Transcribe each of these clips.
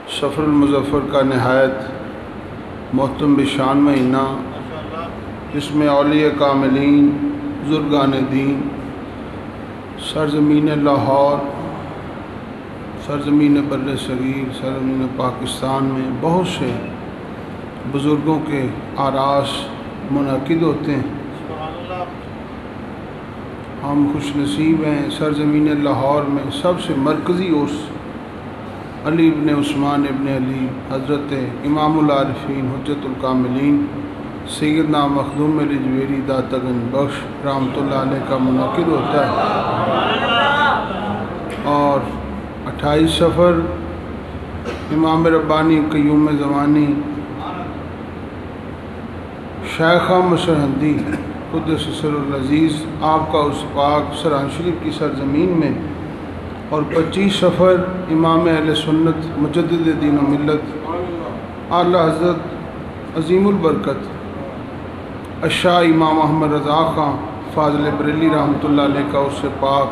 سفر المظفر کا نہایت محترم بشان مہینہ، جس میں اولیاء کاملین، بزرگان دین، سرزمین لاہور، سرزمین بر صغیر، سرزمین پاکستان میں بہت سے بزرگوں کے آراس منعقد ہوتے ہیں۔ ہم خوش نصیب ہیں، سرزمین لاہور میں سب سے مرکزی عرس علی ابن عثمان ابن علی حضرت امام العارفین حجت الکاملین سیدنا مخدوم علی جویری داتا گنج بخش رحمۃ اللہ علیہ کا منعقد ہوتا ہے، اور 28 سفر امام ربانی قیوم زمانی شیخہ مسرہندی قدس سر العزیز آپ کا اس پاک سرحان شریف کی سرزمین میں، اور 25 سفر امام اہل سنت مجدد دین و ملت اعلی حضرت عظیم البرکت الشاہ امام محمد رضا خان فاضل بریلی رحمۃ اللہ علیہ کا اس سے پاک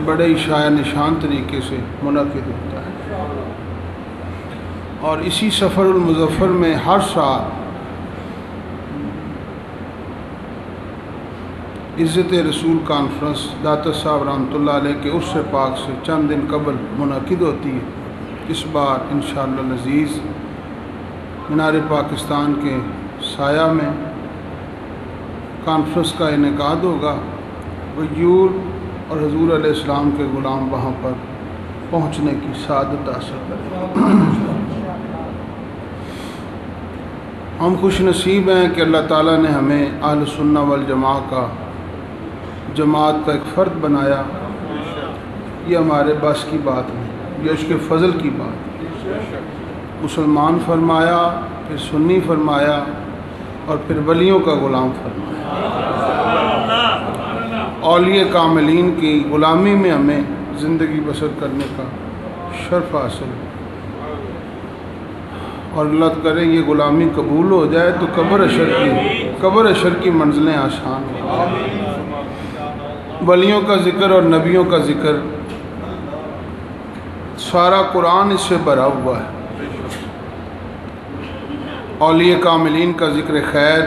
بڑے ہی شایع نشان طریقے سے منعقد ہوتا ہے۔ اور اسی سفر المظفر میں ہر سال عزت رسول کانفرنس داتا صاحب رحمۃ اللہ علیہ کے عرس پاک سے چند دن قبل منعقد ہوتی ہے۔ اس بار انشاءاللہ العزیز مینار پاکستان کے سایہ میں کانفرنس کا انعقاد ہوگا۔ وجود اور حضور علیہ السلام کے غلام وہاں پر پہنچنے کی سعادت حاصل کریں۔ ہم خوش نصیب ہیں کہ اللہ تعالیٰ نے ہمیں اہل سنہ والجماعہ کا جماعت کا ایک فرد بنایا۔ یہ ہمارے بس کی بات نہیں، یہ اس کے فضل کی بات۔ مسلمان فرمایا، پھر سنی فرمایا، اور پھر ولیوں کا غلام فرمایا۔ اولیاء کاملین کی غلامی میں ہمیں زندگی بسر کرنے کا شرف حاصل ہے، اور اللہ کرے یہ غلامی قبول ہو جائے تو قبر اشر کی منزلیں آسان ہوں۔ ولیوں کا ذکر اور نبیوں کا ذکر، سارا قرآن اس سے بھرا ہوا ہے۔ اولیاء کاملین کا ذکر خیر،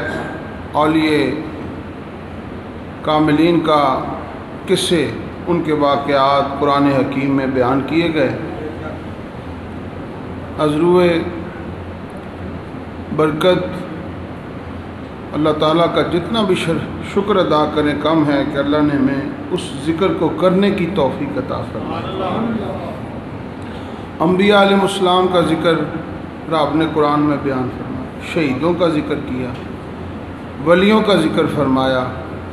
اولیاء کاملین کا قصے، ان کے واقعات قرآن حکیم میں بیان کیے گئے۔ ازروِ برکت اللہ تعالیٰ کا جتنا بھی شکر ادا کریں کم ہے کہ اللہ نے ہمیں اس ذکر کو کرنے کی توفیق عطا فرمائی۔ انبیاء علیہ السلام کا ذکر رب نے قرآن میں بیان فرمایا، شہیدوں کا ذکر کیا، ولیوں کا ذکر فرمایا،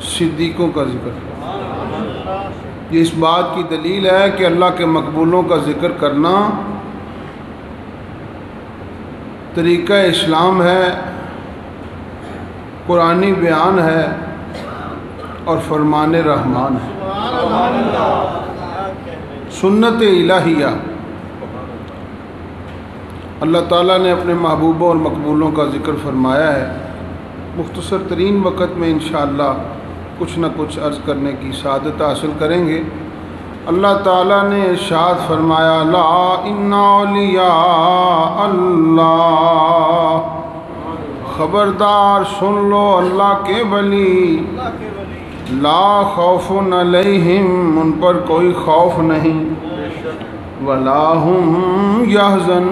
صدیقوں کا ذکر فرمایا۔ یہ اس بات کی دلیل ہے کہ اللہ کے مقبولوں کا ذکر کرنا طریقہ اسلام ہے، قرآنی بیان ہے، اور فرمان رحمان ہے، سنت الہیہ۔ اللہ تعالیٰ نے اپنے محبوبوں اور مقبولوں کا ذکر فرمایا ہے۔ مختصر ترین وقت میں انشاءاللہ کچھ نہ کچھ عرض کرنے کی سعادت حاصل کریں گے۔ اللہ تعالیٰ نے ارشاد فرمایا، لا ان اولیاء اللہ، خبردار سن لو اللہ کے ولی، لا خوف علیہم، ان پر کوئی خوف نہیں، ولا ہم یحزنون،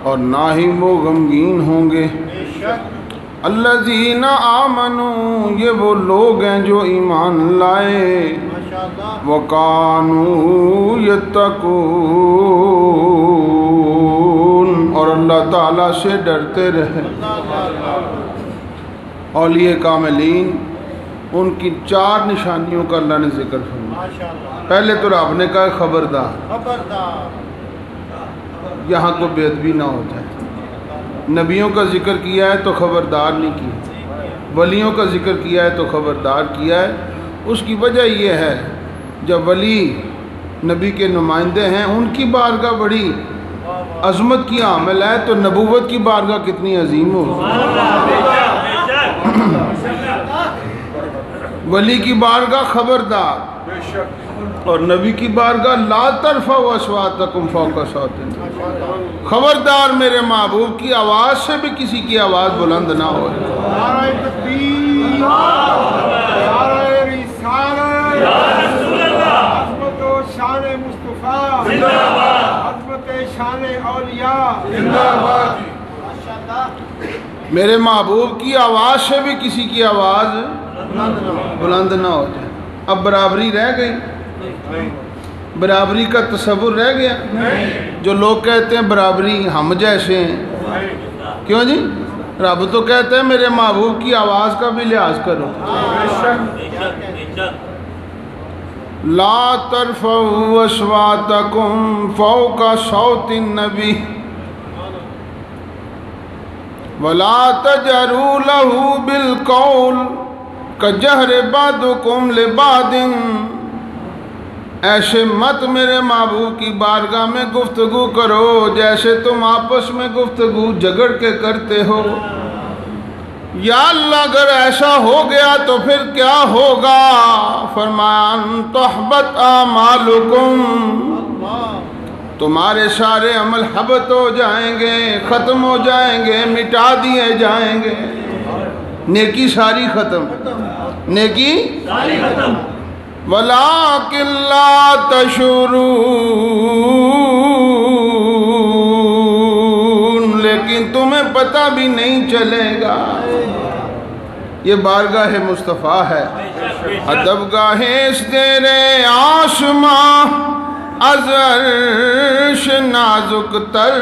اور نہ ہی وہ غمگین ہوں گے۔ الذین آمنوا، یہ وہ لوگ ہیں جو ایمان لائے، وَقَانُوا يَتَّقُونَ، اور اللہ تعالیٰ سے ڈرتے رہے۔ اولیاء کاملین، ان کی 4 نشانیوں کا اللہ نے ذکر فرمایا۔ پہلے تو رب نے کہا خبردار، یہاں کو بے ادبی نہ ہو جائے۔ نبیوں کا ذکر کیا ہے تو خبردار نہیں کیا، ولیوں کا ذکر کیا ہے تو خبردار کیا ہے۔ اس کی وجہ یہ ہے، جب ولی نبی کے نمائندے ہیں، ان کی بارگاہ بڑی عظمت کی حامل ہے، تو نبوت کی بارگاہ کتنی عظیم ہو۔ ولی کی بارگاہ خبردار، اور نبی کی بارگاہ لا ترفعوا اصواتکم فوق صوت النبی، خبردار میرے محبوب کی آواز سے بھی کسی کی آواز بلند نہ ہو۔ نعرہ تکبیر، نعرہ رسالت، عظمت و شان مصطفیٰ، عظمت شان اولیاء، میرے محبوب کی آواز سے بھی کسی کی آواز بلند نہ ہو جائے۔ اب برابری رہ گئی؟ برابری کا تصور رہ گیا؟ جو لوگ کہتے ہیں برابری ہم جیسے ہیں، کیوں جی؟ رب تو کہتے ہیں میرے محبوب کی آواز کا بھی لحاظ کرو۔ لا ترفعوا اصواتکم فوق صوت النبی ولا تجہروا لہ بالقول کجہر بعضکم لبعض، ایسے مت میرے محبوب کی بارگاہ میں گفتگو کرو جیسے تم آپس میں گفتگو جھگڑ کے کرتے ہو۔ یا اللہ اگر ایسا ہو گیا تو پھر کیا ہوگا؟ فرمایا ان تحبط اعمالکم، تمہارے سارے عمل حبط ہو جائیں گے، ختم ہو جائیں گے، مٹا دیے جائیں گے، نیکی ساری ختم، نیکی ساری ختم۔ وَلَٰكِن لَا تَشْعُرُونَ، لیکن تمہیں پتہ بھی نہیں چلے گا۔ یہ بارگاہ مصطفیٰ ہے، ادب اس دیر آسماں از عرش نازک تر۔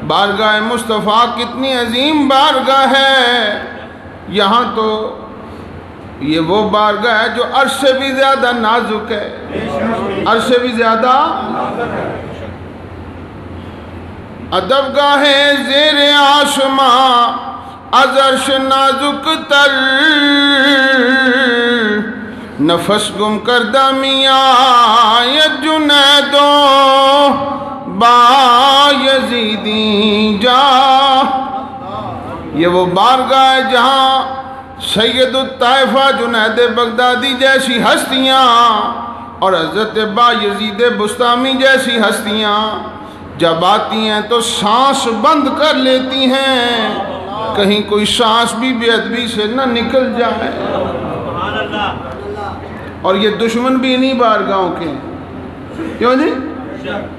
بارگاہ مصطفیٰ کتنی عظیم بارگاہ ہے، یہاں تو یہ وہ بارگاہ ہے جو عرش سے بھی زیادہ نازک ہے، عرش سے بھی زیادہ۔ ادب گاہیں زیر آسماں از عرش نازک تر، نفس گم کردہ میاں یہ جنیدو با یزیدی جا۔ یہ وہ بارگاہ ہے جہاں سید الطائفہ جنید بغدادی جیسی ہستیاں اور حضرت با یزید بستامی جیسی ہستیاں جب آتی ہیں تو سانس بند کر لیتی ہیں، کہیں کوئی سانس بھی بے ادبی سے نہ نکل جائے۔ اور یہ دشمن بھی انہی بارگاہوں کے ہیں، کیوں جی؟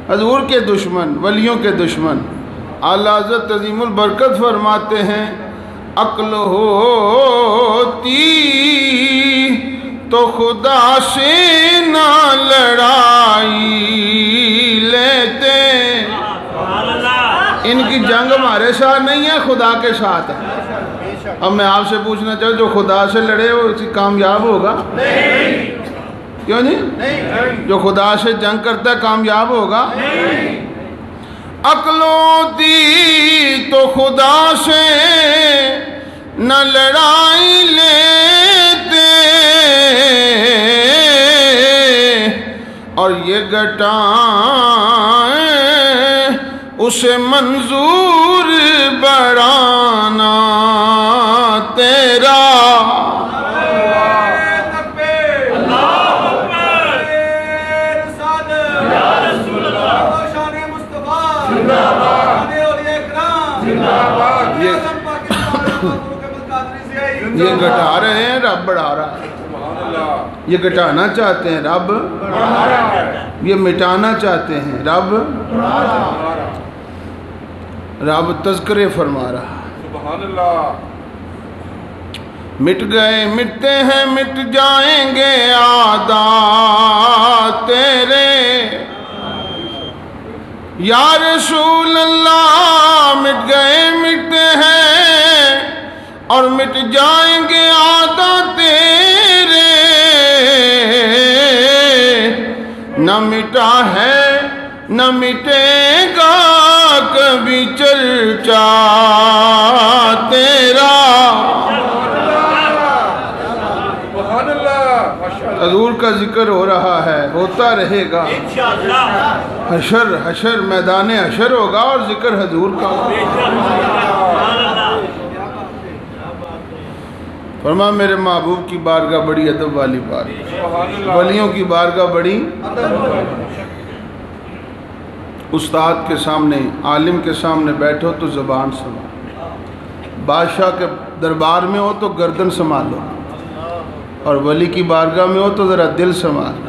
حضور کے دشمن، ولیوں کے دشمن۔ اعلیٰ حضرت عظیم البرکت فرماتے ہیں عقل ہوتی تو خدا سے نہ لڑائی لیتے۔ ان کی جنگ ہمارے ساتھ نہیں ہے، خدا کے ساتھ ہے۔ اب میں آپ سے پوچھنا چاہوں جو خدا سے لڑے وہ کامیاب ہوگا؟ کیوں جی؟ جو خدا سے جنگ کرتا ہے کامیاب ہوگا؟ عقل ہوتی تو خدا سے نہ لڑائی لیتے، اور یہ گٹائیں اسے منظور بڑھانا تیرا۔ یہ گھٹا رہے ہیں، رب بڑھا رہا ہے۔ یہ گھٹانا چاہتے ہیں، رب بڑھا رہا ہے۔ یہ مٹانا چاہتے ہیں، رب تذکرے فرما رہا ہے۔ سبحان اللہ۔ مٹ گئے مٹتے ہیں مٹ جائیں گے عادات تیرے، یا رسول اللہ مٹ گئے مٹتے ہیں اور مٹ جائیں گے عادات تیرے، نہ مٹا ہے نہ مٹے گا کبھی چرچا تیرا۔ حضور کا ذکر ہو رہا ہے، ہوتا رہے گا، حشر میدان حشر ہوگا اور ذکر حضور کا ہوگا۔ فرمایا میرے محبوب کی بارگاہ بڑی ادب والی بارگاہ، ولیوں کی بارگاہ بڑی استاد کے سامنے، عالم کے سامنے بیٹھو تو زبان سنبھالو، بادشاہ کے دربار میں ہو تو گردن سنبھالو، اور ولی کی بارگاہ میں ہو تو ذرا دل سنبھالو۔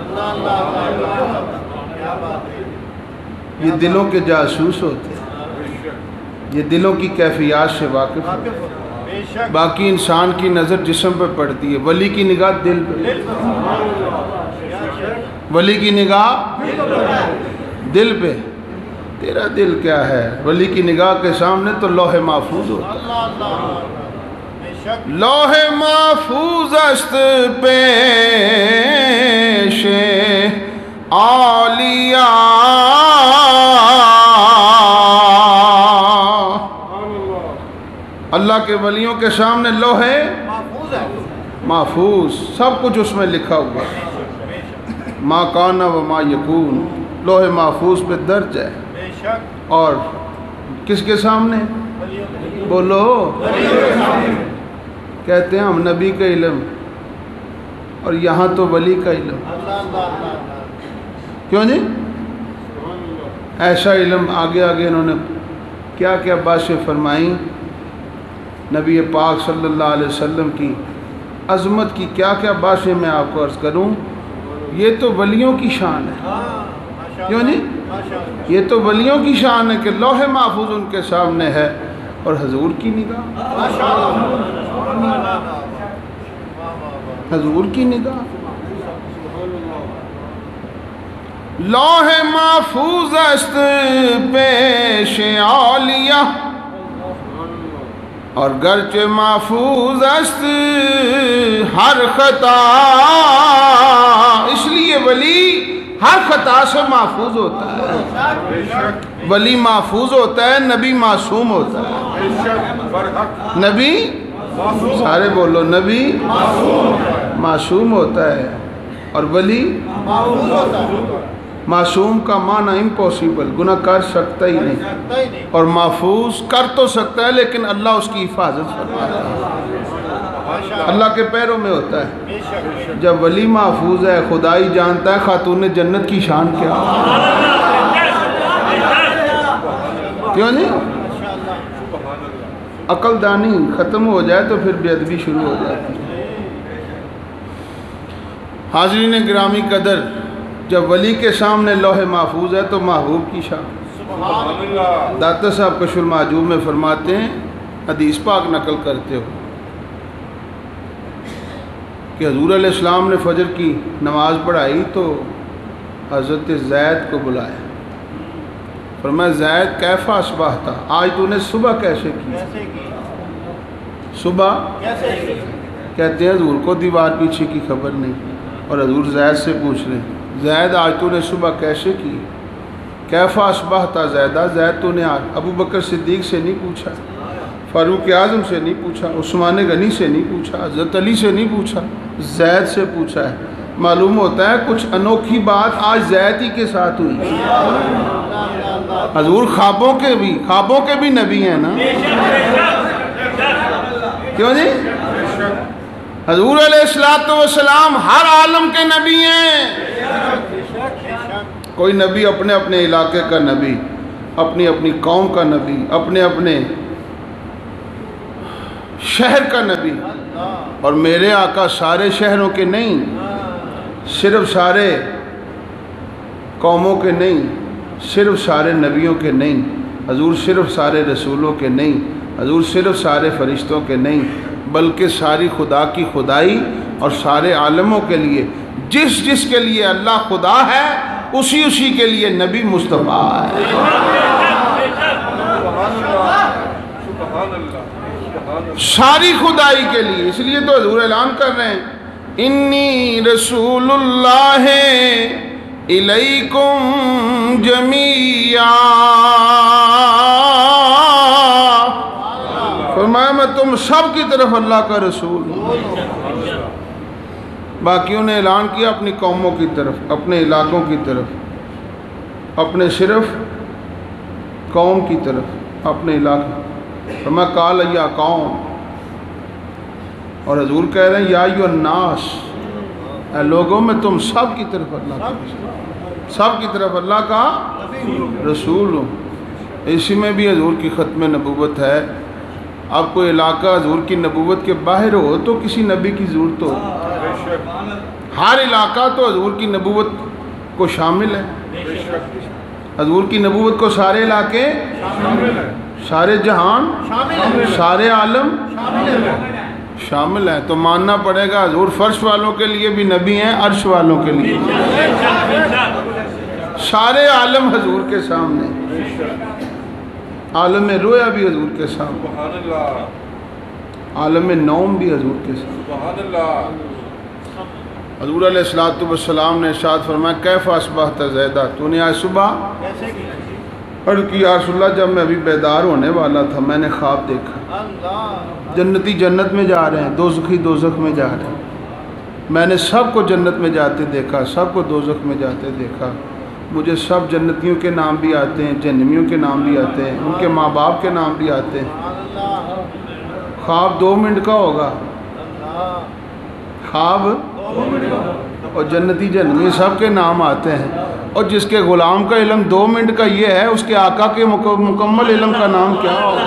یہ دلوں کے جاسوس ہوتے ہیں، یہ دلوں کی کیفیات سے واقف ہوتے ہیں۔ باقی انسان کی نظر جسم پہ پڑتی ہے، ولی کی نگاہ دل پہ، ولی کی نگاہ دل پہ۔ تیرا دل کیا ہے؟ ولی کی نگاہ کے سامنے تو لوح محفوظ ہوتا ہے، لوح محفوظ است پیش اولیاء، اللہ کے ولیوں کے سامنے لوح محفوظ، سب کچھ اس میں لکھا ہوا ہے، ما کان و ما یکون، لوح محفوظ پہ درج ہے۔ اور کس کے سامنے؟ بولو، کہتے ہیں ہم نبی کا علم، اور یہاں تو ولی کا علم۔ کیوں جی؟ ایسا علم آگے آگے انہوں نے کیا کیا باتیں فرمائیں، نبی پاک صلی اللہ علیہ وسلم کی عظمت کی کیا کیا باتیں میں آپ کو عرض کروں۔ یہ تو ولیوں کی شان ہے، کیوں جی؟ یہ تو ولیوں کی شان ہے کہ لوح محفوظ ان کے سامنے ہے، اور حضور کی نگاہ، حضور کی نگاہ لوح محفوظ است پیش اولیاء، اور گرچہ محفوظ است ہر خطا، اس لیے ولی ہر خطا سے محفوظ ہوتا ہے۔ ولی محفوظ ہوتا ہے، نبی معصوم ہوتا ہے۔ نبی، سارے بولو، نبی معصوم ہوتا ہے، اور ولی معصوم کا معنی امپوسیبل، گناہ کر سکتا ہی نہیں، اور محفوظ کر تو سکتا ہے لیکن اللہ اس کی حفاظت فرماتا ہے، اللہ کے پیروں میں ہوتا ہے۔ جب ولی محفوظ ہے، خدائی جانتا ہے خاتون جنت کی شان کیا، کیوں نہیں؟ عقل دانی ختم ہو جائے تو پھر بے ادبی شروع ہو جاتی ہے۔ حاضرین گرامی قدر، جب ولی کے سامنے لوح محفوظ ہے تو محبوب کی شان۔ داتا صاحب کشف المحجوب میں فرماتے ہیں، حدیث پاک نقل کرتے ہو کہ حضور علیہ السلام نے فجر کی نماز پڑھائی تو حضرت زید کو بلایا، فرمایا زید کیف اصبحت، آج تو نے صبح کیسے کی؟ صبح کہتے ہیں حضور کو دیوار پیچھے کی خبر نہیں، اور حضور زید سے پوچھ رہے ہیں زید آج تو نے صبح کیسے کی؟ کیف اصبحت زیدہ، زید تو نے آج ابو بکر صدیق سے نہیں پوچھا، فاروق اعظم سے نہیں پوچھا، عثمان غنی سے نہیں پوچھا، حضرت علی سے نہیں پوچھا، زید سے پوچھا ہے۔ معلوم ہوتا ہے کچھ انوکھی بات آج زید ہی کے ساتھ ہوئی۔ حضور خوابوں کے بھی نبی ہیں نا، کیوں جی؟ حضور علیہ السلام ہر عالم کے نبی ہیں۔ کوئی نبی اپنے اپنے علاقے کا نبی، اپنی اپنی قوم کا نبی، اپنے اپنے شہر کا نبی، اور میرے آقا سارے شہروں کے نہیں، صرف سارے قوموں کے نہیں، صرف سارے نبیوں کے نہیں، حضور صرف سارے رسولوں کے نہیں، حضور صرف سارے فرشتوں کے نہیں، بلکہ ساری خدا کی خدائی اور سارے عالموں کے لیے، جس جس کے لیے اللہ خدا ہے اسی کے لیے نبی مصطفیٰ ہے۔ ساری خدائی کے لیے، اس لیے تو حضور اعلان کر رہے ہیں انی رسول اللہ الیکم جمیعا، فرمایا میں تم سب کی طرف اللہ کا رسول ہوں۔ باقیوں نے اعلان کیا اپنی قوموں کی طرف، اپنے علاقوں کی طرف، اپنے صرف قوم کی طرف، اپنے علاقے۔ فرمایا قال یا قوم اور حضور کہہ رہے ہیں یا ایھا الناس، اے لوگوں میں تم سب کی طرف اللہ کا سب کی طرف اللہ کا رسول ہوں۔ اسی میں بھی حضور کی ختم نبوت ہے۔ اب کوئی علاقہ حضور کی نبوت کے باہر ہو تو کسی نبی کی ضرورت ہو، ہر علاقہ تو حضور کی نبوت کو شامل ہے۔ حضور کی نبوت کو سارے علاقے، سارے جہان، سارے عالم شامل ہیں، تو ماننا پڑے گا حضور فرش والوں کے لیے بھی نبی ہیں، عرش والوں کے لیے سارے عالم حضور کے سامنے، عالم رویا بھی حضور کے سامنے، عالم نوم بھی حضور کے سامنے۔ حضور علیہ السلام نے ارشاد فرمایا کیف اصبحت زیدہ، تو نے آج صبح عرض کی یا رسول اللہ جب میں ابھی بیدار ہونے والا تھا میں نے خواب دیکھا، جنتی جنت میں جا رہے ہیں، دوزخی دوزخ میں جا رہے ہیں، میں نے سب کو جنت میں جاتے دیکھا، سب کو دوزخ میں جاتے دیکھا، مجھے سب جنتیوں کے نام بھی آتے ہیں، جہنمیوں کے نام بھی آتے ہیں، ان کے ماں باپ کے نام بھی آتے ہیں۔ خواب 2 منٹ کا ہوگا، خواب اور جنتی جہنمی سب کے نام آتے ہیں، اور جس کے غلام کا علم 2 منٹ کا یہ ہے، اس کے آقا کے مکمل علم کا نام کیا ہوگا؟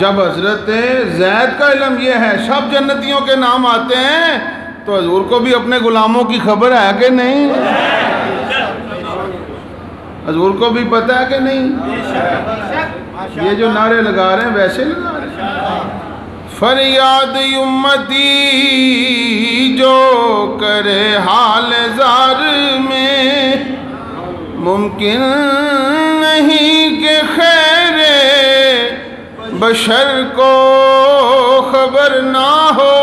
جب حضرت زید کا علم یہ ہے سب جنتیوں کے نام آتے ہیں تو حضور کو بھی اپنے غلاموں کی خبر ہے کہ نہیں؟ حضور کو بھی پتہ ہے کہ نہیں؟ یہ جو نعرے لگا رہے ہیں ویسے لگا رہے ہیں۔ فریاد امتی جو کرے حال زار میں، ممکن نہیں کہ خیر بشر کو خبر نہ ہو۔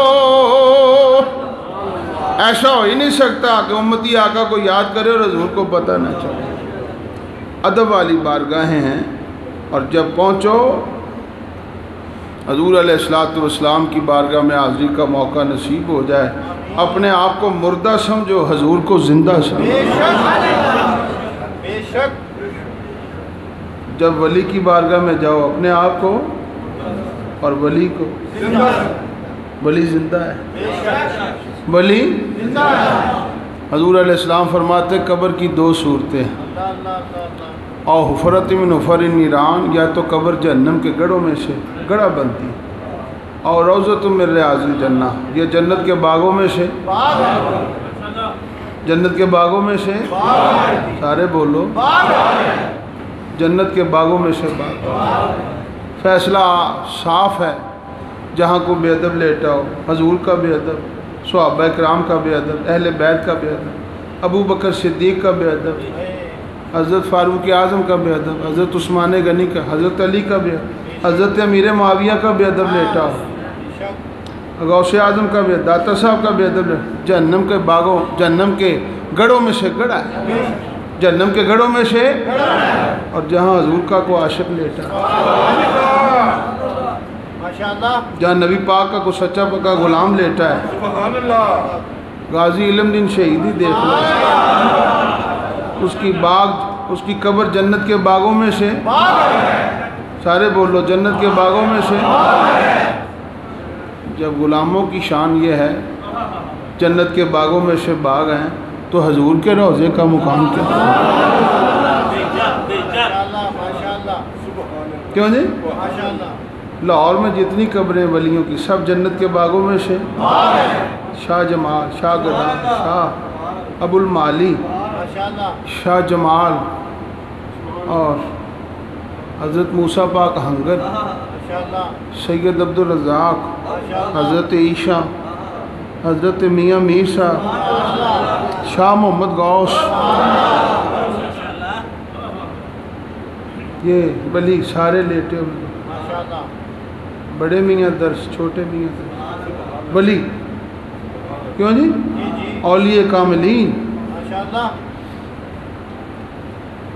ایسا ہو ہی نہیں سکتا کہ امتی آقا کو یاد کرے اور حضور کو پتہ نہ چلے۔ ادب والی بارگاہیں ہیں، اور جب پہنچو حضور علیہ السلام کی بارگاہ میں حاضری کا موقع نصیب ہو جائے، اپنے آپ کو مردہ سمجھو، حضور کو زندہ سمجھو۔ جب ولی کی بارگاہ میں جاؤ اپنے آپ کو اور ولی کو، ولی زندہ ہے، ولی حضور علیہ السلام فرماتے قبر کی 2 صورتیں، او حفرت من حفر النیران، یا تو قبر جہنم کے گڑھوں میں سے گڑھا بنتی، اور روضۃ من ریاض الجنہ، یہ جنت کے باغوں میں سے، جنت کے باغوں میں سے، سارے بولو، جنت کے باغوں میں سے باغ۔ فیصلہ صاف ہے، جہاں کو بے ادب لیٹا ہو، حضور کا بے ادب، صحابہ اکرام کا بے ادب، اہل بیت کا بے ادب، ابو بکر صدیق کا بے ادب، حضرت فاروق اعظم کا بے ادب، حضرت عثمان غنی کا، حضرت علی کا بے ادب، حضرت امیر معاویہ کا بے ادب لیٹا ہو، غوث اعظم کا بے ادب، داتا صاحب کا بے ادب، جہنم کے باغوں، جہنم کے گڑھوں میں سے گڑھا ہے، جہنم کے گڑھوں میں سے، اور جہاں حضور کا کو عاشق لیٹا، جہاں نبی پاک کا کو سچا پکا غلام لیٹا ہے، غازی علم دین شہیدی دیکھ لو، اس کی باغ، اس کی قبر جنت کے باغوں میں سے، سارے بولو جنت کے باغوں میں سے۔ جب غلاموں کی شان یہ ہے جنت کے باغوں میں سے باغ ہیں، تو حضور کے روضے کا مقام کیا کیوں جی؟ لاہور میں جتنی قبریں ولیوں کی سب جنت کے باغوں میں سے، شاہ جمال، شاہ گدام، شاہ ابو المعالی، شاہ جمال، اور حضرت موسیٰ پاک ہنگر، سید عبدالرزاق، حضرت عیشہ، حضرت میاں میر صاحب، شاہ محمد غوث، یہ ولی سارے لیٹے ہوئے، بڑے میاں درس، چھوٹے میاں درس، ولی کیوں جی؟ اولیاء کاملین۔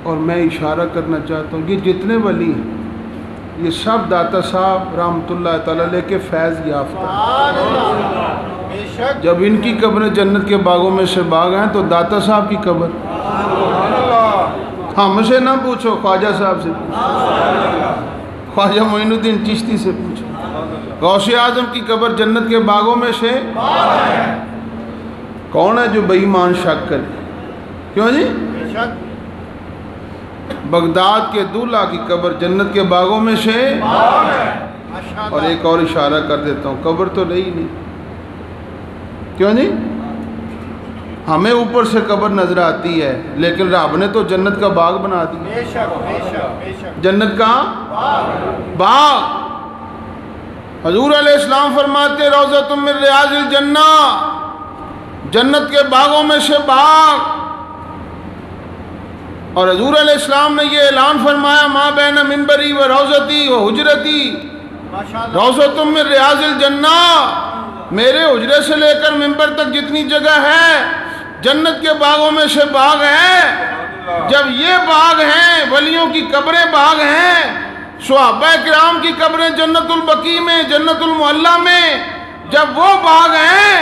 اور میں اشارہ کرنا چاہتا ہوں یہ جتنے ولی ہیں یہ سب داتا صاحب رحمتہ تعالیٰ علیہ کے فیض یافتہ ہیں۔ جب ان کی قبریں جنت کے باغوں میں سے باغ ہیں تو داتا صاحب کی قبر ہم سے نہ پوچھو، خواجہ صاحب سے پوچھو، خواجہ معین الدین چشتی سے پوچھو۔ غوث اعظم کی قبر جنت کے باغوں میں سے کون ہے جو بے ایمان شک کرے؟ کیوں جی؟ بغداد کے دولہ کی قبر جنت کے باغوں میں سے، اور ایک اور اشارہ کر دیتا ہوں، قبر تو نہیں کیوں جی؟ ہمیں اوپر سے قبر نظر آتی ہے لیکن رب نے تو جنت کا باغ بنا دیا، جنت کا باغ۔ حضور علیہ السلام فرماتے روضۃ من ریاض الجنہ، جنت کے باغوں میں سے باغ۔ اور حضور علیہ السلام نے یہ اعلان فرمایا ما بین منبری و روضتی و حجرتی روضۃ من ریاض الجنہ، میرے حجرے سے لے کر منبر تک جتنی جگہ ہے جنت کے باغوں میں سے باغ ہے۔ جب یہ باغ ہیں، ولیوں کی قبریں باغ ہیں، صحابہ کرام کی قبریں جنت البقیع میں، جنت المعلی میں، جب وہ باغ ہیں،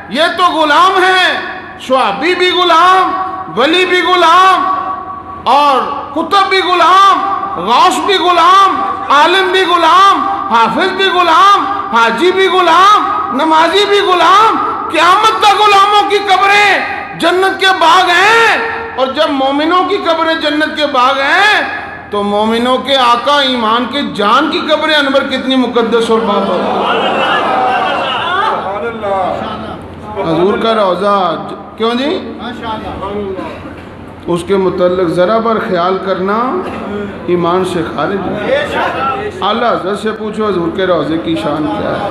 یہ تو غلام ہیں، صحابی بھی غلام، ولی بھی غلام، اور کتب بھی غلام، غوث بھی غلام، عالم بھی غلام، حافظ بھی غلام، حاجی بھی غلام، نمازی بھی غلام، قیامت تک غلاموں کی قبریں جنت کے باغ ہیں۔ اور جب مومنوں کی قبریں جنت کے باغ ہیں تو مومنوں کے آقا ایمان کے جان کی قبریں انور کتنی مقدس اور بابر۔ حضور کا روضہ کیوں جی؟ اس کے متعلق ذرا بر خیال کرنا ایمان سے خارج ہے۔ اعلیٰ حضرت سے پوچھو حضور کے روضے کی شان کیا ہے۔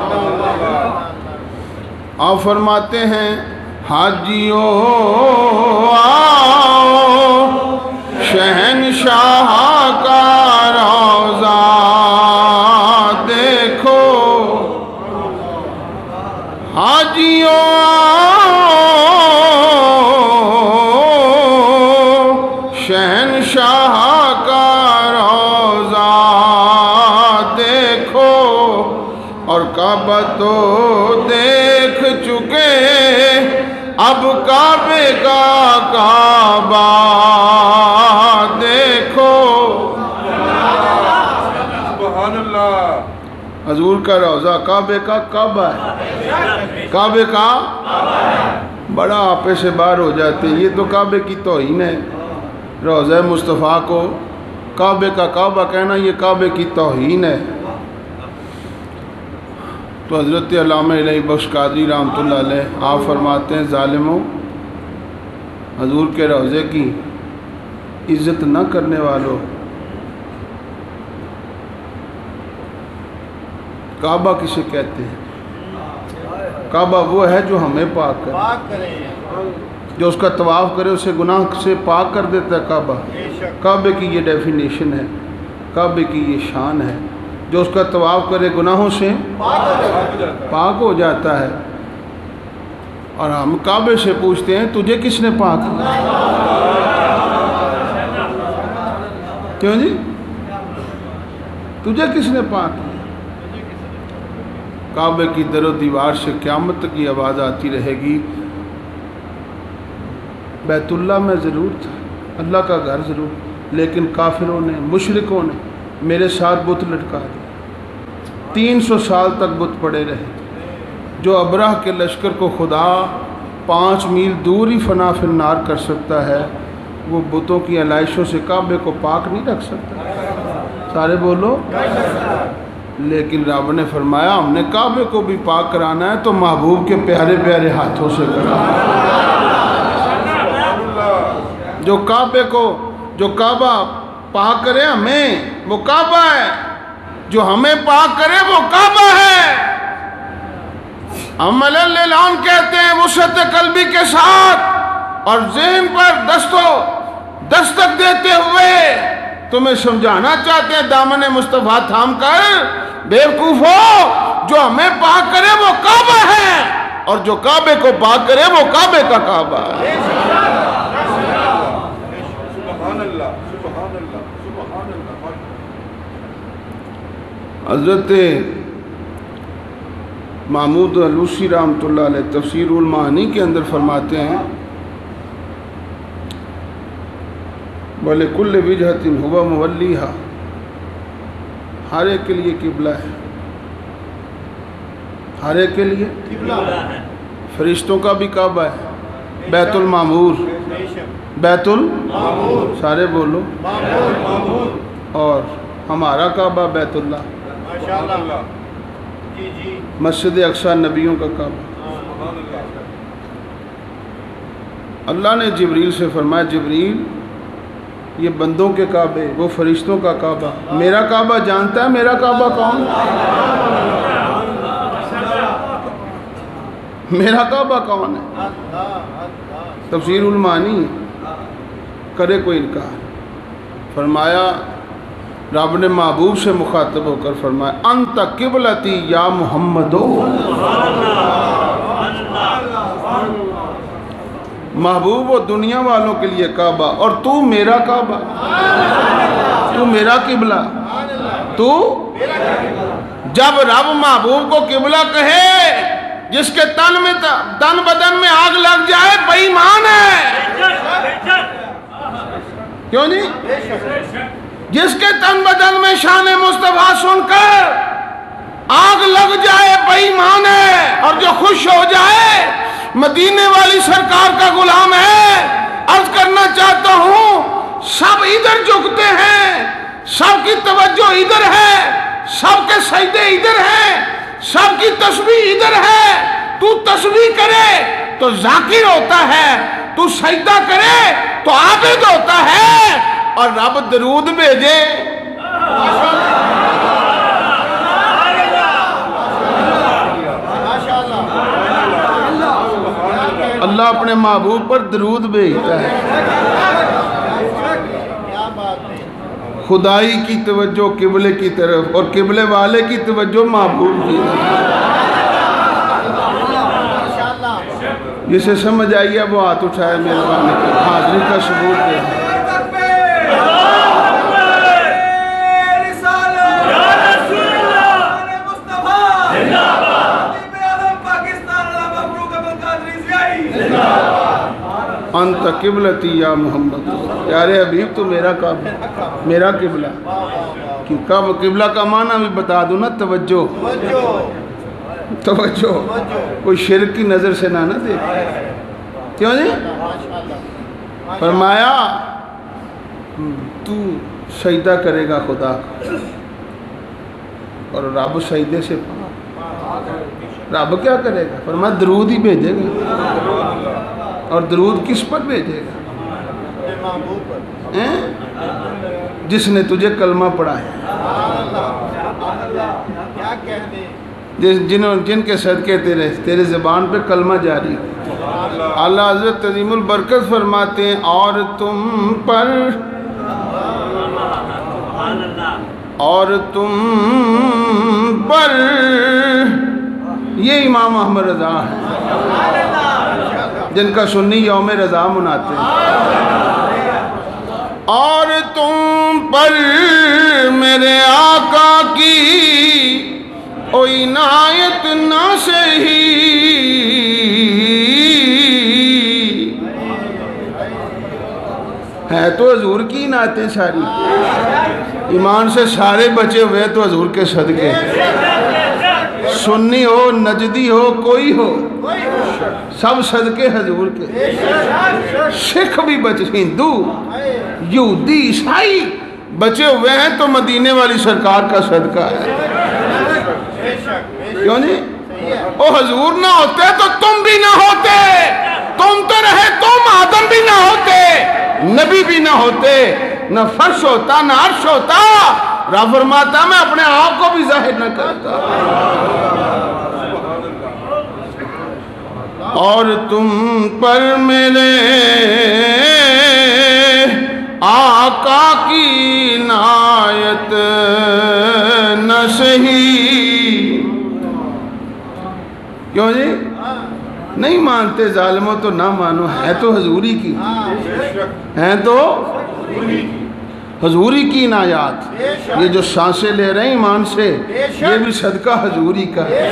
آپ فرماتے ہیں حاجیو آؤ شہنشاہ کا روضہ دیکھو، حاجیو شہنشاہ کا روضہ دیکھو، اور کعبہ تو دیکھ چکے اب کعبے کا کعبہ دیکھو۔ سبحان اللہ۔ حضور کا روضہ کعبے کا کعبہ ہے، کعبے کا بڑا آپے سے باہر ہو جاتے ہیں، یہ تو کعبے کی توہین ہے۔ روضہ مصطفیٰ کو کعبے کا کعبہ کہنا یہ کعبے کی توہین ہے۔ تو حضرت علامہ الہی بخش قادری رحمۃ اللہ علیہ آپ فرماتے ہیں ظالموں، حضور کے روضے کی عزت نہ کرنے والوں، کعبہ کسے کہتے ہیں؟ کعبہ وہ ہے جو ہمیں پاک کرے، جو اس کا طواف کرے اسے گناہ سے پاک کر دیتا ہے کعبہ۔ کعبے کی یہ ڈیفینیشن ہے، کعبے کی یہ شان ہے، جو اس کا طواف کرے گناہوں سے پاک ہو جاتا ہے۔ اور ہم کعبے سے پوچھتے ہیں تجھے کس نے پاک کیا؟ کیوں جی؟ تجھے کس نے پاک کیا؟ کعبے کی در و دیوار سے قیامت تک کی آواز آتی رہے گی، بیت اللہ میں ضرور تھا، اللہ کا گھر ضرور، لیکن کافروں نے، مشرکوں نے میرے ساتھ بت لٹکا دیا۔ 300 سال تک بت پڑے رہے۔ جو ابرہ کے لشکر کو خدا 5 میل دور ہی فنا فی النار کر سکتا ہے، وہ بتوں کی علائشوں سے کعبے کو پاک نہیں رکھ سکتا۔ سارے بولو۔ لیکن رب نے فرمایا ہم نے کعبے کو بھی پاک کرانا ہے تو محبوب کے پیارے پیارے ہاتھوں سے کرانا ہے۔ جو کعبے کو، جو کعبہ پاک کرے ہمیں وہ کعبہ ہے، جو ہمیں پاک کرے وہ کعبہ ہے۔ ہم اعلان کہتے ہیں وسعت قلبی کے ساتھ اور ذہن پر دستک دیتے ہوئے تمہیں سمجھانا چاہتے ہیں دامن مصطفیٰ تھام کر بیوقوفو، جو ہمیں پاک کرے وہ کعبہ ہے، اور جو کعبے کو پاک کرے وہ کعبے کا کعبہ ہے۔ حضرت محمود علوسی رحمۃ اللہ علیہ تفسیر المعانی کے اندر فرماتے ہیں وَلِكُلِّ وِجْهَةٍ هُوَ مُوَلِّيهَا، ہر ایک کے لیے قبلہ ہے، ہر ایک کے لیے فرشتوں کا بھی کعبہ ہے، بیت المعمور، بیت المعمور، سارے بولو، اور ہمارا کعبہ بیت اللہ، مسجد اقصی نبیوں کا کعبہ۔ اللہ نے جبریل سے فرمایا جبریل یہ بندوں کے کعبے، وہ فرشتوں کا کعبہ، میرا کعبہ جانتا ہے میرا کعبہ کون؟ میرا کعبہ کون ہے؟ تفسیر المعانی کرے کوئی انکار۔ فرمایا رب نے محبوب سے مخاطب ہو کر فرمایا انت قبلتی یا محمد، محبوب و دنیا والوں کے لیے کعبہ، اور تو میرا کعبہ، تو میرا قبلہ، تو جب رب محبوب کو قبلہ کہے جس کے تن بدن میں آگ لگ جائے بے ایمان ہے، کیوں نہیں؟ جس کے تن بدن میں شان مصطفیٰ سن کر آگ لگ جائے بے ایمان ہے، اور جو خوش ہو جائے مدینے والی سرکار کا غلام ہے۔ عرض کرنا چاہتا ہوں سب ادھر جھکتے ہیں، سب کی توجہ ادھر ہے، سب کے سجدے ادھر ہیں، سب کی تسبیح ادھر ہے۔ تو تسبیح کرے تو ذاکر ہوتا ہے، تو سجدہ کرے تو عابد ہوتا ہے، اور رب درود بھیجے اللہ اپنے محبوب پر درود بھیجتا ہے۔ خدائی کی توجہ قبلے کی طرف اور قبلے والے کی توجہ محبوب کی طرف۔ جسے سمجھ آئی ہے وہ ہاتھ اٹھائے مہربانی کر، حاضری کا ثبوت دے۔ انت قبلتی یا محمد، پیارے حبیب تو میرا کعبہ، میرا قبلہ۔ قبلہ کا معنی بھی بتا دوں نا، توجہ، توجہ، کوئی شرک کی نظر سے نہ دیکھ، کیوں جی؟ فرمایا تو سجدہ کرے گا خدا کا، اور رب سجدے سے رب کیا کرے گا؟ فرمایا درود ہی بھیجے گا، اور درود کس پر بھیجے گا؟ جس نے تجھے کلمہ پڑھا ہے، جن کے صدقے تیرے زبان پہ کلمہ جاری۔ اعلیٰ حضرت عظیم البرکت فرماتے ہیں اور تم پر یہ امام احمد رضا ہے جن کا سنی یوم رضا مناتے ہیں، اور تم پر میرے آقا کی او عنایت نہ سہی، ہے تو حضور کی عنایتیں ساری، ایمان سے سارے بچے ہوئے تو حضور کے صدقے، سنی ہو نجدی ہو کوئی ہو سب صدقے حضور کے، سکھ بھی بچے، ہندو یہودی عیسائی بچے ہوئے ہیں تو مدینے والی سرکار کا صدقہ ہے، کیوں نہیں؟ وہ حضور نہ ہوتے تو تم بھی نہ ہوتے، تم تو رہے تم آدم بھی نہ ہوتے، نبی بھی نہ ہوتے، نہ فرش ہوتا نہ عرش ہوتا۔ رب فرماتا میں اپنے آپ کو بھی ظاہر نہ کرتا، اور تم پر میرے آقا کی عنایت نہ سہی، کیوں جی؟ نہیں مانتے ظالموں تو نہ مانو، ہے تو حضوری کی، ہے تو حضوری کی عنایات، یہ جو سانسیں لے رہے ہیں ایمان سے، یہ بھی صدقہ حضوری کا ہے۔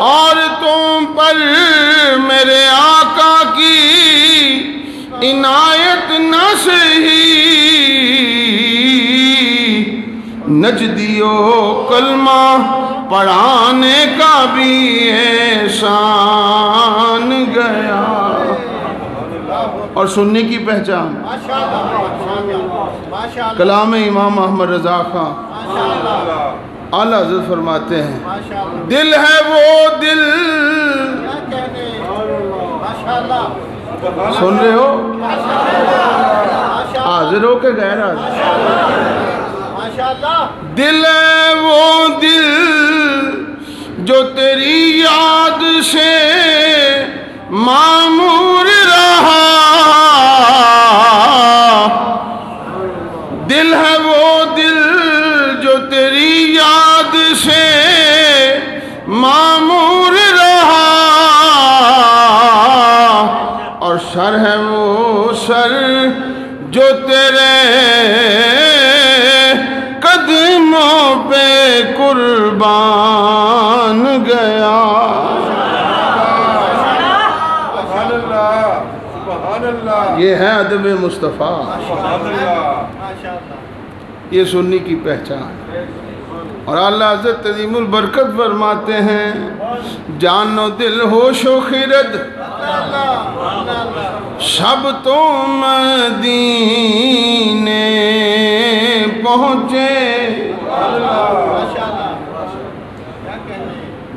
اور تم پر میرے آقا کی عنایت نہ سہی، نجدیو کلمہ پڑھانے کا بھی احسان گیا۔ اور سنی کی پہچان کلام امام احمد رضا خان اعلیٰ حضرت فرماتے ہیں، دل ہے وہ دل، سن رہے ہو؟ حاضر ہو کہ غیر حاضر؟ دل ہے وہ دل جو تیری یاد سے معمور رہا، دل ہے وہ دل جو تیری یاد سے معمور رہا، اور سر ہے وہ سر جو تیرے قدموں پہ قربان گیا۔ یہ ہے ادب مصطفیٰ، یہ سنی کی پہچان۔ اور اعلیٰ حضرت عظیم البرکت فرماتے ہیں، جان و دل ہوش و خرد سب تو مدینے پہنچے،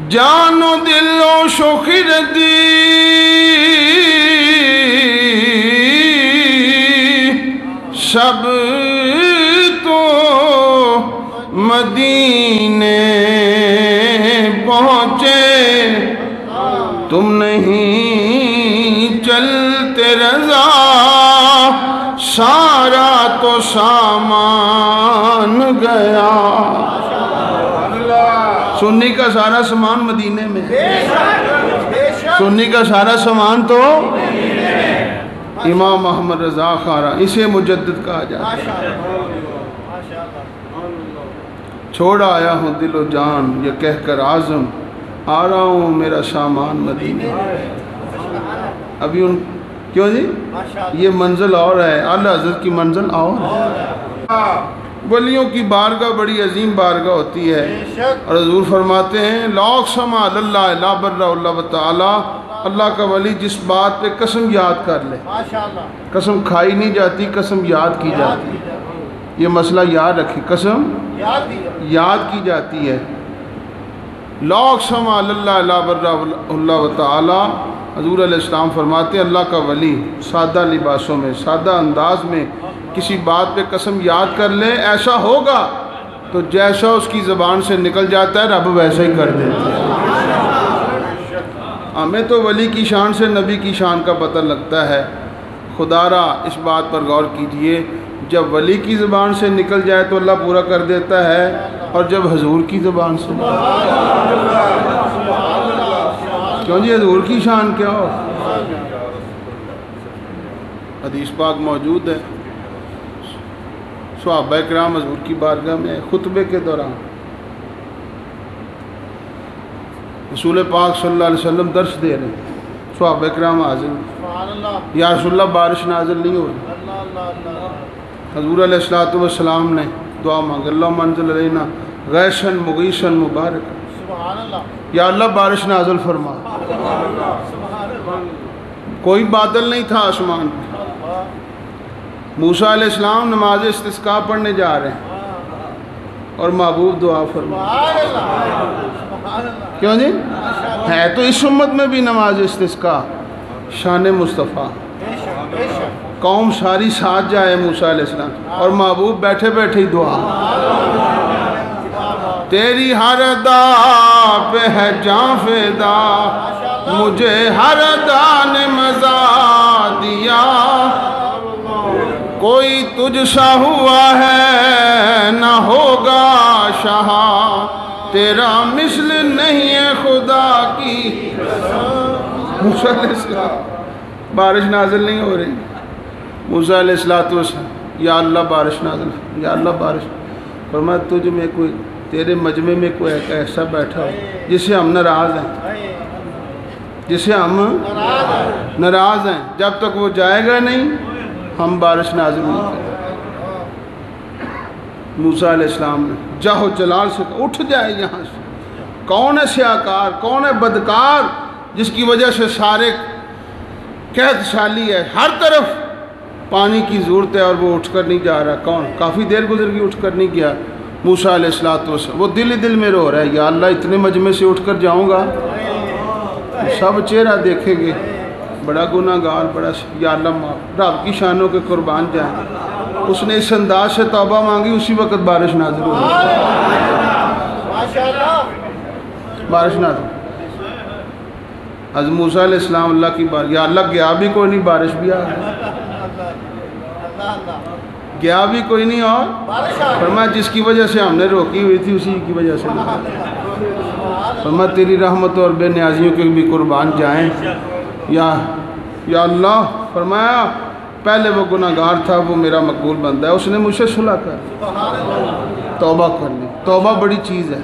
جان و دل ہوش و خرد سب تو مدینے پہنچے، تم نہیں چلتے رضا سارا تو سامان گیا۔ سنی کا سارا سامان مدینے میں، سنی کا سارا سامان تو امام احمد رضا خان، اسے مجدد کہا جاتا ہے۔ چھوڑ آیا ہوں دل و جان یہ کہہ کر عازم، آ رہا ہوں میرا سامان مدینے۔ ابھی ان کیوں جی یہ منزل اور ہے، اعلیٰ حضرت کی منزل اور ہے۔ ولیوں کی بارگاہ بڑی عظیم بارگاہ ہوتی ہے، اور حضور فرماتے ہیں لا اقسم علی اللہ لا بر اللہ تعالی، اللہ کا ولی جس بات پہ قسم یاد کر لے، قسم کھائی نہیں جاتی، قسم یاد کی جاتی ہے۔ یہ مسئلہ یاد رکھیں، قسم یاد کی جاتی ہے۔ لا اقسم علی اللہ لا بر اللہ تعالی، حضور علیہ السلام فرماتے ہیں اللہ کا ولی سادہ لباسوں میں، سادہ انداز میں کسی بات پہ قسم یاد کر لے، ایسا ہوگا تو جیسا اس کی زبان سے نکل جاتا ہے رب ویسا ہی کر دیتا ہے۔ ہمیں تو ولی کی شان سے نبی کی شان کا پتہ لگتا ہے، خدا را اس بات پر غور کیجئے، جب ولی کی زبان سے نکل جائے تو اللہ پورا کر دیتا ہے، اور جب حضور کی زبان سے، کیوں جی حضور کی شان کیا ہو؟ حدیث پاک موجود ہے، صحابہ کرام حضور کی بارگاہ میں خطبے کے دوران رسول پاک صلی اللہ علیہ وسلم درس دے رہے ہیں، صحابہ کرام حاضر، یا رسول اللہ بارش نازل نہیں ہو رہی، حضور علیہ السلام نے دعا مانگ، اللہ منزل علینا غیثاً مغیثاً مبارک، یا اللہ بارش نازل فرما۔ کوئی بادل نہیں تھا آسمان پہ، موسیٰ علیہ السلام نماز استسقاء پڑھنے جا رہے ہیں اور محبوب دعا فرما۔ کیوں جی ہے تو اس امت میں بھی نماز استسقاء شان مصطفیٰ، قوم ساری ساتھ جائے موسیٰ علیہ السلام، اور محبوب بیٹھے بیٹھے ہی دعا، تیری ہر ادا پہ ہے جان فدا، مجھے ہر ادا نے مزہ دیا، کوئی تجھ سا ہوا ہے نہ ہوگا شاہ، تیرا مثل نہیں ہے خدا کی۔ موسیٰ علیہ السلام، بارش نازل نہیں ہو رہی، موسیٰ علیہ السلام یا اللہ بارش نازل، یا اللہ بارش۔ فرمایا تجھ میں کوئی، تیرے مجمع میں کوئی ایسا بیٹھا ہو جسے ہم ناراض ہیں، جسے ہم ناراض ہیں، جب تک وہ جائے گا نہیں ہم بارش نازل نہیں کریں۔ موسیٰ علیہ السلام نے جاہو جلال سے کہا اٹھ جائے یہاں سے، کون ہے سیاکار، کون ہے بدکار جس کی وجہ سے سارے قحط سالی ہے، ہر طرف پانی کی ضرورت ہے اور وہ اٹھ کر نہیں جا رہا، کون؟ کافی دیر گزر گئی اٹھ کر نہیں گیا۔ موسیٰ علیہ السلام وہ دل ہی دل میں رو رہا ہے، یا اللہ اتنے مجمع سے اٹھ کر جاؤں گا سب چہرہ دیکھیں گے، بڑا گناہ گار، بڑا، یا اللہ معاف، رب کی شانوں کے قربان جائیں۔ اس نے اس انداز سے توبہ مانگی، اسی وقت بارش نازل ہو گئی، بارش نازل۔ حضرت موسیٰ علیہ السلام اللہ کی بار، یا اللہ گیا بھی کوئی نہیں، بارش بھی آ گئی، گیا بھی کوئی نہیں، اور فرمایا جس کی وجہ سے ہم نے روکی ہوئی تھی اسی کی وجہ سے، فرمایا تیری رحمت اور بے نیازیوں کے بھی قربان جائیں یا اللہ۔ فرمایا پہلے وہ گناہ گار تھا، وہ میرا مقبول بندہ ہے، اس نے مجھ سے صلح کر توبہ کر لی۔ توبہ بڑی چیز ہے،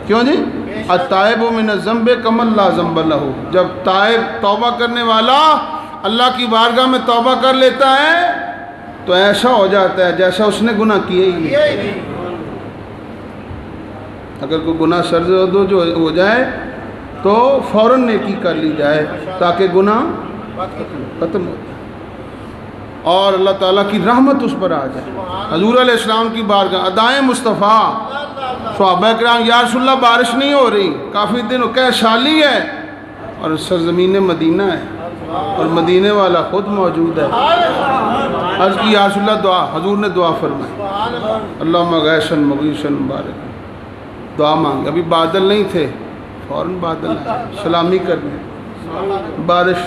کیوں جی؟ التائب من الذنب کمن لا ذنب لہ، جب تائب توبہ کرنے والا اللہ کی بارگاہ میں توبہ کر لیتا ہے تو ایسا ہو جاتا ہے جیسا اس نے گناہ کیے ہی نہیں۔ اگر کوئی گناہ سرزد جو ہو جائے تو فوراً نیکی کر لی جائے تاکہ گناہ ختم ہو جائے اور اللہ تعالیٰ کی رحمت اس پر آ جائے۔ حضور علیہ السلام کی بارگاہ ادائیں مصطفیٰ، صحابہ کرام، یا رسول اللہ بارش نہیں ہو رہی، کافی دن قحط سالی ہے اور سرزمین مدینہ ہے اور مدینے والا خود موجود ہے۔ عرض کی یا رسول اللہ دعا، حضور نے دعا فرمائی، اللہم غیثا مغیثا مبارک، دعا مانگی۔ ابھی بادل نہیں تھے، فوراً بادل آئے، سلامی کرنے، بارش،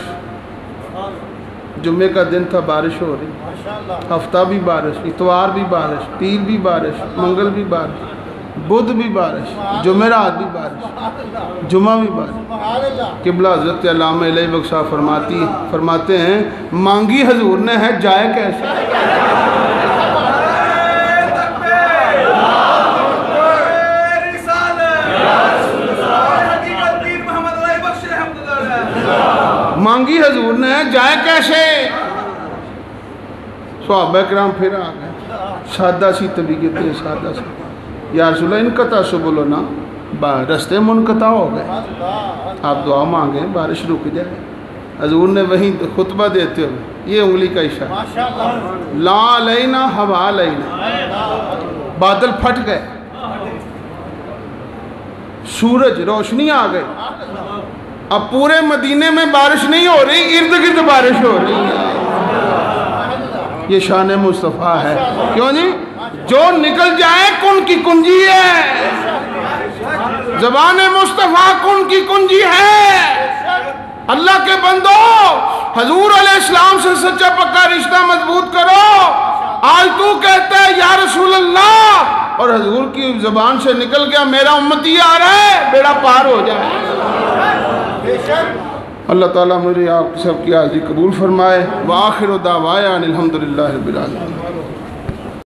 جمعے کا دن تھا، بارش ہو رہی، ہفتہ بھی بارش، اتوار بھی بارش، پیر بھی بارش، منگل بھی بارش، بدھ بھی بارش، جمعرات بھی بارش، جمعہ بھی بارش۔ قبلہ حضرت علامہ الہی بخشا فرماتے ہیں مانگی حضور نے ہے جائے کیسے؟ مانگی حضور نے ہے جائے کیسے؟ صحابہ کرام پھر آ گئے، سادہ سی طبیعت ہے، سادہ سی، یا رسول اللہ انقطع سبلنا، رستے منقطع ہو گئے، آپ دعا مانگیں بارش رک جائے۔ حضور نے وہیں خطبہ دیتے ہوئے یہ انگلی کا اشارہ، لا علینا ہوا علینا، بادل پھٹ گئے، سورج روشنی آ گئی، اب پورے مدینے میں بارش نہیں ہو رہی، ارد گرد بارش ہو رہی ہے۔ یہ شان مصطفیٰ ہے، کیوں جی؟ جو نکل جائے کن کی کنجی ہے، زبان مصطفیٰ کن کی کنجی ہے۔ اللہ کے بندو حضور علیہ السلام سے سچا پکا رشتہ مضبوط کرو۔ آج تو کہتا ہے یا رسول اللہ اور حضور کی زبان سے نکل گیا میرا امتی آ رہا ہے، بیڑا پار ہو جائے۔ اللہ تعالیٰ میرے آپ سب کی حاضری قبول فرمائے۔ وآخر دعوانا الحمدللہ رب العالمین۔